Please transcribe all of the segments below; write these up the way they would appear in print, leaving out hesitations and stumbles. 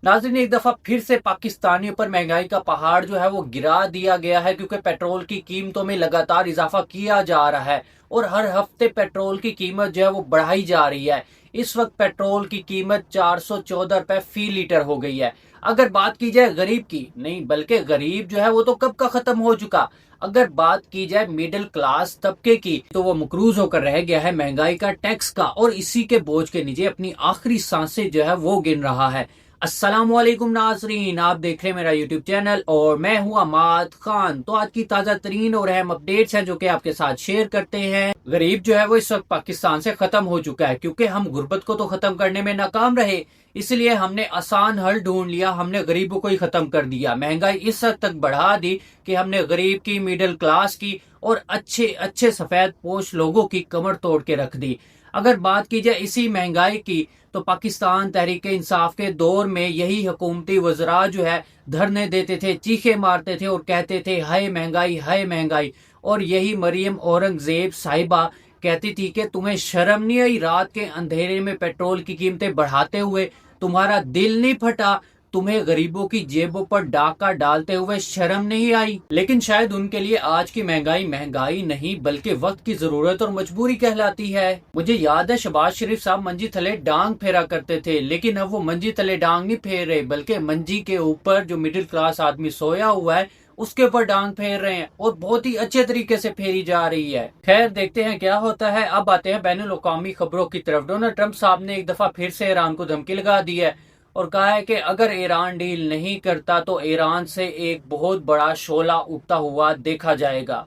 नाज़रीन, एक दफा फिर से पाकिस्तानियों पर महंगाई का पहाड़ जो है वो गिरा दिया गया है, क्योंकि पेट्रोल की कीमतों में लगातार इजाफा किया जा रहा है और हर हफ्ते पेट्रोल की कीमत जो है वो बढ़ाई जा रही है। इस वक्त पेट्रोल की कीमत 414 रुपए फी लीटर हो गई है। अगर बात की जाए गरीब की, नहीं बल्कि गरीब जो है वो तो कब का खत्म हो चुका। अगर बात की जाए मिडिल क्लास तबके की, तो वो मकरूज होकर रह गया है महंगाई का, टैक्स का, और इसी के बोझ के नीचे अपनी आखिरी सांसें जो है वो गिन रहा है। अस्सलामुअलैकुम नाजरीन, आप देख रहे हैं मेरा यूट्यूब चैनल और मैं हूं अमाद खान। तो आज की ताजा तरीन और अहम अपडेट्स हैं जो कि आपके साथ शेयर करते हैं। गरीब जो है वो इस वक्त पाकिस्तान से खत्म हो चुका है, क्योंकि हम गुर्बत को तो खत्म करने में नाकाम रहे, इसलिए हमने आसान हल ढूंढ लिया। हमने गरीबों को ही खत्म कर दिया, महंगाई इस हद तक बढ़ा दी कि हमने गरीब की, मिडिल क्लास की और अच्छे अच्छे सफेद पोश लोगों की कमर तोड़ के रख दी। अगर बात की जाए इसी महंगाई की, तो पाकिस्तान तहरीक इंसाफ के दौर में यही हुकूमती वज़रा जो है धरने देते थे, चीखे मारते थे और कहते थे हाय महंगाई, हाय महंगाई। और यही मरियम औरंगजेब साहिबा कहती थी कि तुम्हें शर्म नहीं आई रात के अंधेरे में पेट्रोल की कीमतें बढ़ाते हुए, तुम्हारा दिल नहीं फटा, तुम्हें गरीबों की जेबों पर डाका डालते हुए शर्म नहीं आई। लेकिन शायद उनके लिए आज की महंगाई महंगाई नहीं बल्कि वक्त की जरूरत और मजबूरी कहलाती है। मुझे याद है शहबाज शरीफ साहब मंजी थले डांग फेरा करते थे, लेकिन अब वो मंजी तले डांग नहीं फेर रहे, बल्कि मंजी के ऊपर जो मिडिल क्लास आदमी सोया हुआ है उसके ऊपर डांग फेर रहे हैं, और बहुत ही अच्छे तरीके से फेरी जा रही है। खैर, देखते हैं क्या होता है। अब आते हैं बैनुल अक़वामी खबरों की तरफ। डोनाल्ड ट्रंप साहब ने एक दफा फिर से ईरान को धमकी लगा दी है और कहा है कि अगर ईरान डील नहीं करता तो ईरान से एक बहुत बड़ा शोला उठता हुआ देखा जाएगा।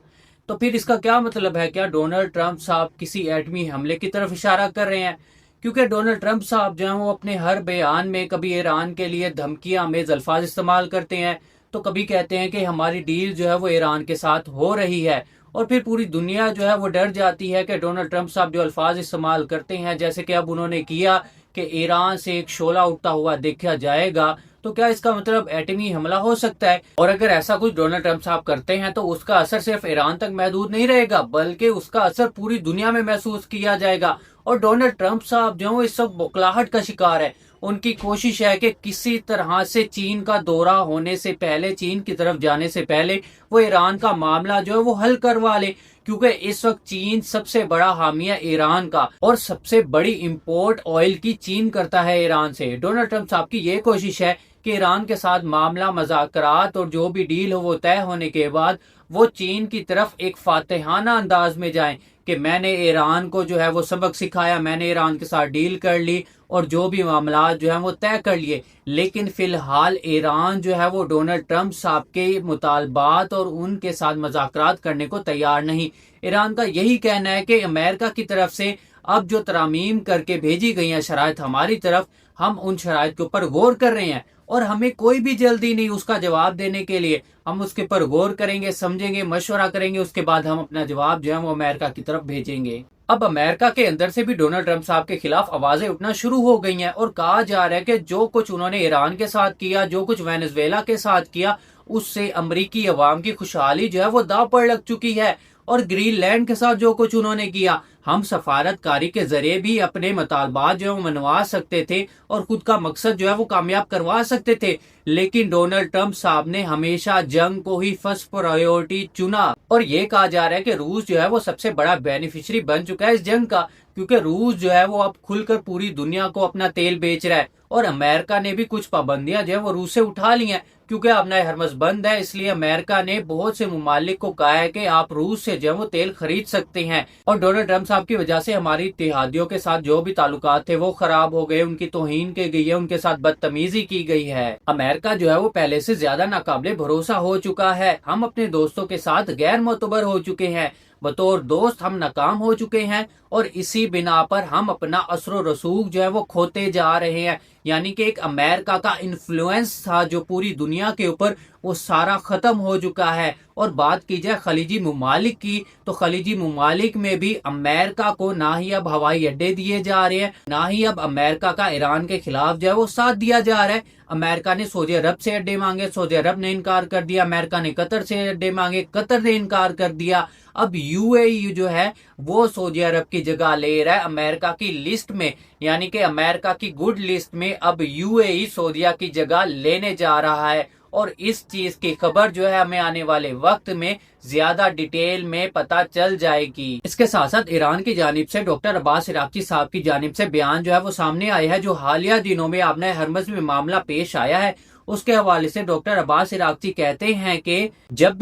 तो फिर इसका क्या मतलब है? क्या डोनाल्ड ट्रंप साहब किसी एटमी हमले की तरफ इशारा कर रहे हैं? क्योंकि डोनाल्ड ट्रंप साहब जो है वो अपने हर बयान में कभी ईरान के लिए धमकियां आमेज अल्फाज इस्तेमाल करते हैं, तो कभी कहते हैं कि हमारी डील जो है वो ईरान के साथ हो रही है, और फिर पूरी दुनिया जो है वो डर जाती है कि डोनाल्ड ट्रंप साहब जो अल्फाज इस्तेमाल करते हैं, जैसे कि अब उन्होंने किया कि ईरान से एक शोला उठता हुआ देखा जाएगा, तो क्या इसका मतलब एटमी हमला हो सकता है? और अगर ऐसा कुछ डोनाल्ड ट्रंप साहब करते हैं तो उसका असर सिर्फ ईरान तक महदूद नहीं रहेगा, बल्कि उसका असर पूरी दुनिया में महसूस किया जाएगा। और डोनाल्ड ट्रंप साहब जो इस वक्त बौखलाहट का शिकार है। उनकी कोशिश है कि किसी तरह से चीन का दौरा होने से पहले, चीन की तरफ जाने से पहले वो ईरान का मामला जो है वो हल करवा ले, क्योंकि इस वक्त चीन सबसे बड़ा हामी है ईरान का, और सबसे बड़ी इंपोर्ट ऑयल की चीन करता है ईरान से। डोनाल्ड ट्रंप साहब की ये कोशिश है कि ईरान के साथ मामला, मज़ाकरात और जो भी डील हो वो तय होने के बाद वो चीन की तरफ एक फातिहाना अंदाज में जाएं कि मैंने ईरान को जो है वो सबक सिखाया, मैंने ईरान के साथ डील कर ली और जो भी मामला जो है वो तय कर लिए। लेकिन फिलहाल ईरान जो है वो डोनाल्ड ट्रंप साहब के मुतालबात और उनके साथ मज़ाकरात करने को तैयार नहीं। ईरान का यही कहना है कि अमेरिका की तरफ से अब जो तरामीम करके भेजी गई हैं शराइत हमारी तरफ, हम उन शराइत के ऊपर गौर कर रहे हैं और हमें कोई भी जल्दी नहीं उसका जवाब देने के लिए। हम उसके ऊपर गौर करेंगे, समझेंगे, मशवरा करेंगे, उसके बाद हम अपना जवाब जो है वो अमेरिका की तरफ भेजेंगे। अब अमेरिका के अंदर से भी डोनाल्ड ट्रंप साहब के खिलाफ आवाजें उठना शुरू हो गई हैं और कहा जा रहा है कि जो कुछ उन्होंने ईरान के साथ किया, जो कुछ वेनेजुएला के साथ किया, उससे अमरीकी अवाम की खुशहाली जो है वो दांव पर लग चुकी है। और ग्रीनलैंड के साथ जो कुछ उन्होंने किया, हम सफारतकारी के जरिए भी अपने मुतालबात जो है वो मनवा सकते थे और खुद का मकसद जो है वो कामयाब करवा सकते थे। लेकिन डोनाल्ड ट्रंप साहब ने हमेशा जंग को ही फर्स्ट प्रायोरिटी चुना, और ये कहा जा रहा है कि रूस जो है वो सबसे बड़ा बेनिफिशियरी बन चुका है इस जंग का, क्योंकि रूस जो है वो अब खुलकर पूरी दुनिया को अपना तेल बेच रहा है। और अमेरिका ने भी कुछ पाबंदियां जो है वो रूस से उठा ली हैं, क्योंकि अपना हरमस बंद है, इसलिए अमेरिका ने बहुत से मुमालिक को कहा है कि आप रूस से जो है वो तेल खरीद सकते हैं। और डोनाल्ड ट्रंप साहब की वजह से हमारी इत्तेहादियों के साथ जो भी ताल्लुकात थे वो खराब हो गए, उनकी तौहीन की गई है, उनके साथ बदतमीजी की गई है। अमेरिका जो है वो पहले से ज्यादा नाकाबिले भरोसा हो चुका है। हम अपने दोस्तों के साथ गैर मोतबर हो चुके हैं, बतौर दोस्त हम नाकाम हो चुके हैं, और इसी बिना पर हम अपना असर रसूख जो है वो खोते जा रहे हैं। यानी कि एक अमेरिका का इन्फ्लुएंस था जो पूरी दुनिया के ऊपर, वो सारा खत्म हो चुका है। और बात की जाए खलीजी मुमालिक की, तो खलीजी मुमालिक में भी अमेरिका को ना ही अब हवाई अड्डे दिए जा रहे हैं, ना ही अब अमेरिका का ईरान के खिलाफ जो है वो साथ दिया जा रहा है। अमेरिका ने सऊदी अरब से अड्डे मांगे, सऊदी अरब ने इनकार कर दिया। अमेरिका ने कतर से अड्डे मांगे, कतर ने इनकार कर दिया। अब यूएई जो है वो सऊदी अरब की जगह ले रहा है अमेरिका की लिस्ट में, यानी कि अमेरिका की गुड लिस्ट में में अब यूएई सऊदीया की जगह लेने जा रहा है और इस चीज की खबर जो है हमें आने वाले वक्त में ज्यादा डिटेल में पता चल जाएगी। इसके साथ साथ ईरान की जानिब से डॉक्टर अब्बास इराक्ची साहब की जानिब से बयान जो है वो सामने आया है। जो हालिया दिनों में आपने हरमज में मामला पेश आया है उसके हवाले से डॉक्टर अब्बास इराक्ची कहते हैं कि जब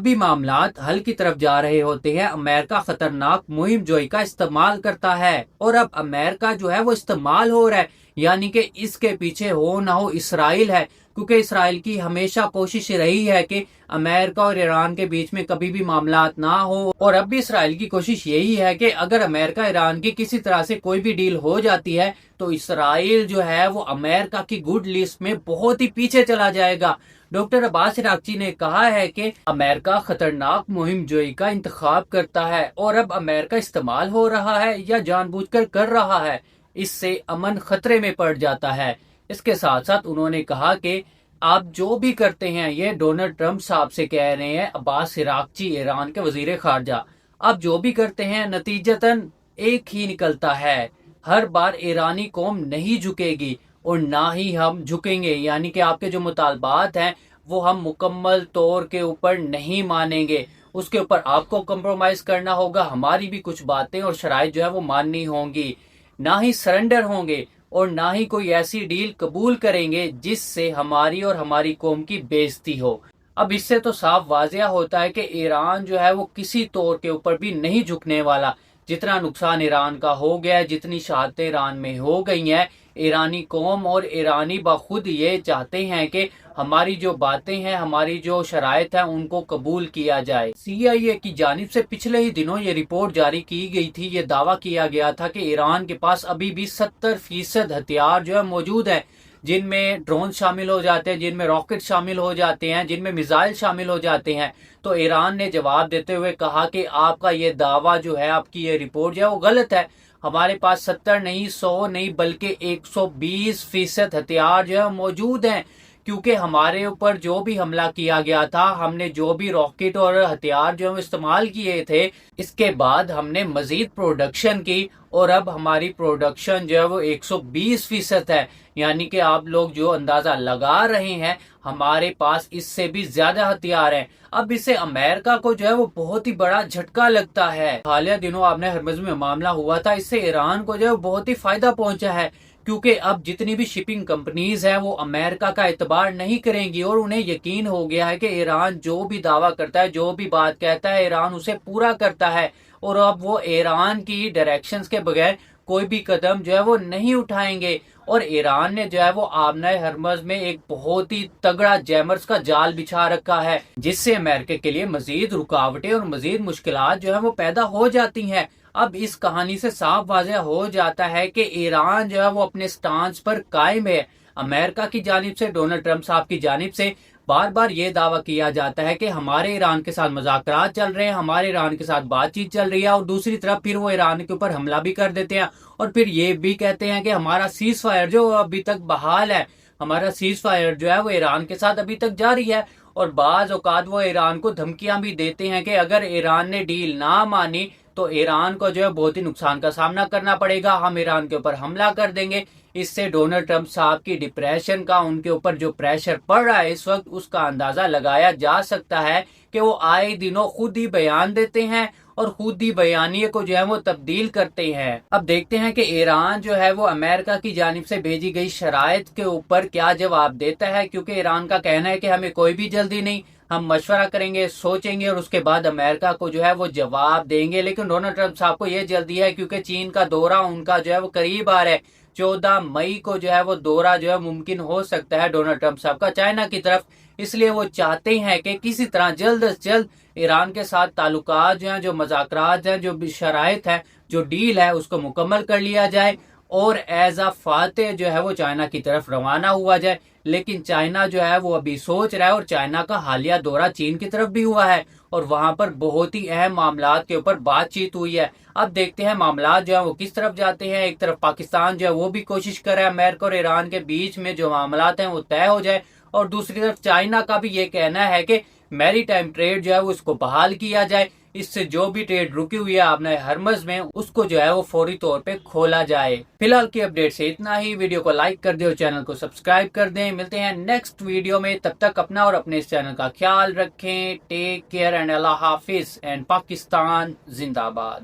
भी मामलात हल की तरफ जा रहे होते हैं, अमेरिका खतरनाक मुहिम जोई का इस्तेमाल करता है और अब अमेरिका जो है वो इस्तेमाल हो रहा है, यानी कि इसके पीछे हो ना हो इसराइल है, क्योंकि इसराइल की हमेशा कोशिश रही है कि अमेरिका और ईरान के बीच में कभी भी मामलात ना हो। और अब भी इसराइल की कोशिश यही है कि अगर अमेरिका ईरान की किसी तरह से कोई भी डील हो जाती है तो इसराइल जो है वो अमेरिका की गुड लिस्ट में बहुत ही पीछे चला जाएगा। डॉक्टर अब्बास इराक्ची ने कहा है कि अमेरिका खतरनाक मुहिम जोई का इंतखाब करता है और अब अमेरिका इस्तेमाल हो रहा है या जानबूझकर कर रहा है, इससे अमन खतरे में पड़ जाता है। इसके साथ साथ उन्होंने कहा कि आप जो भी करते हैं, ये डोनाल्ड ट्रंप साहब से कह रहे हैं अब्बास इराक्ची ईरान के वजीर खारजा, आप जो भी करते हैं नतीजतन एक ही निकलता है, हर बार ईरानी कौम नहीं झुकेगी और ना ही हम झुकेंगे, यानी कि आपके जो मुतालबात हैं वो हम मुकम्मल तौर के ऊपर नहीं मानेंगे, उसके ऊपर आपको कंप्रोमाइज करना होगा, हमारी भी कुछ बातें और शराइत जो है वो माननी होंगी, ना ही सरेंडर होंगे और ना ही कोई ऐसी डील कबूल करेंगे जिससे हमारी और हमारी कौम की बेइज्जती हो। अब इससे तो साफ वाजिया होता है कि ईरान जो है वो किसी तौर के ऊपर भी नहीं झुकने वाला। जितना नुकसान ईरान का हो गया है, जितनी शहादतें ईरान में हो गई हैं, ईरानी कौम और ईरानी बखुद ये चाहते हैं कि हमारी जो बातें हैं, हमारी जो शराइत है उनको कबूल किया जाए। CIA की जानिब से पिछले ही दिनों ये रिपोर्ट जारी की गई थी, ये दावा किया गया था कि ईरान के पास अभी भी 70% हथियार जो है मौजूद है, जिनमें ड्रोन शामिल हो जाते हैं, जिनमें रॉकेट शामिल हो जाते हैं, जिनमें मिसाइल शामिल हो जाते हैं। तो ईरान ने जवाब देते हुए कहा कि आपका ये दावा जो है, आपकी ये रिपोर्ट जो है वो गलत है, हमारे पास 70 नहीं, 100 नहीं, बल्कि 120% हथियार जो है मौजूद हैं, क्योंकि हमारे ऊपर जो भी हमला किया गया था, हमने जो भी रॉकेट और हथियार जो इस्तेमाल किए थे, इसके बाद हमने मजीद प्रोडक्शन की और अब हमारी प्रोडक्शन जो है वो 120% है, यानी कि आप लोग जो अंदाजा लगा रहे हैं हमारे पास इससे भी ज्यादा हथियार हैं। अब इससे अमेरिका को जो है वो बहुत ही बड़ा झटका लगता है। हालिया दिनों आपने हरमज में मामला हुआ था, इससे ईरान को जो है बहुत ही फायदा पहुंचा है, क्योंकि अब जितनी भी शिपिंग कंपनीज हैं वो अमेरिका का एतबार नहीं करेंगी और उन्हें यकीन हो गया है कि ईरान जो भी दावा करता है, जो भी बात कहता है, ईरान उसे पूरा करता है और अब वो ईरान की डायरेक्शंस के बगैर कोई भी कदम जो है वो नहीं उठाएंगे। और ईरान ने जो है वो आबनाए हरमज में एक बहुत ही तगड़ा जैमर्स का जाल बिछा रखा है, जिससे अमेरिका के लिए मजीद रुकावटें और मजीद मुश्किलात जो है वो पैदा हो जाती हैं। अब इस कहानी से साफ वाज़ेह हो जाता है कि ईरान जो है वो अपने स्टांस पर कायम है। अमेरिका की जानिब से, डोनाल्ड ट्रंप साहब की जानिब से बार बार ये दावा किया जाता है कि हमारे ईरान के साथ मुज़ाकरात चल रहे हैं, हमारे ईरान के साथ बातचीत चल रही है, और दूसरी तरफ फिर वो ईरान के ऊपर हमला भी कर देते हैं और फिर ये भी कहते हैं कि हमारा सीज फायर जो अभी तक बहाल है, हमारा सीज फायर जो है वो ईरान के साथ अभी तक जारी है। और बाज औकात वो ईरान को धमकियां भी देते हैं कि अगर ईरान ने डील ना मानी तो ईरान को जो है बहुत ही नुकसान का सामना करना पड़ेगा, हम ईरान के ऊपर हमला कर देंगे। इससे डोनाल्ड ट्रंप साहब की डिप्रेशन का, उनके ऊपर जो प्रेशर पड़ रहा है इस वक्त, उसका अंदाजा लगाया जा सकता है कि वो आए दिनों खुद ही बयान देते हैं और खुद ही बयानिए को जो है वो तब्दील करते हैं। अब देखते हैं कि ईरान जो है वो अमेरिका की जानिब से भेजी गई शराइत के ऊपर क्या जवाब देता है, क्योंकि ईरान का कहना है कि हमें कोई भी जल्दी नहीं, हम मशवरा करेंगे, सोचेंगे और उसके बाद अमेरिका को जो है वो जवाब देंगे। लेकिन डोनाल्ड ट्रंप साहब को ये जल्दी है, क्योंकि चीन का दौरा उनका जो है वो करीब आ रहा है। 14 मई को जो है वो दौरा जो है मुमकिन हो सकता है डोनाल्ड ट्रंप साहब का चाइना की तरफ। इसलिए वो चाहते हैं कि किसी तरह जल्द से जल्द ईरान के साथ ताल्लुकात जो हैं, जो मज़ाकरात हैं, जो शराइत है, जो डील है, उसको मुकम्मल कर लिया जाए और एज अ फातेह जो है वो चाइना की तरफ रवाना हुआ जाए। लेकिन चाइना जो है वो अभी सोच रहा है, और चाइना का हालिया दौरा चीन की तरफ भी हुआ है और वहां पर बहुत ही अहम मामलात के ऊपर बातचीत हुई है। अब देखते हैं मामलात जो है वो किस तरफ जाते हैं। एक तरफ पाकिस्तान जो है वो भी कोशिश कर रहा है अमेरिका और ईरान के बीच में जो मामलात हैं वो तय हो जाए, और दूसरी तरफ चाइना का भी ये कहना है कि मैरीटाइम ट्रेड जो है वो इसको बहाल किया जाए। اس سے جو بھی ٹریڈ رکی ہوئی ہے آبنائے ہرمز میں اس کو جو ہے وہ فوری طور پہ کھولا جائے۔ فی الحال کی اپڈیٹ سے اتنا ہی، ویڈیو کو لائک کر دیں اور چینل کو سبسکرائب کر دیں۔ ملتے ہیں نیکسٹ ویڈیو میں، تب تک اپنا اور اپنے اس چینل کا خیال رکھیں۔ ٹیک کیئر اینڈ اللہ حافظ، اینڈ پاکستان زندہ باد۔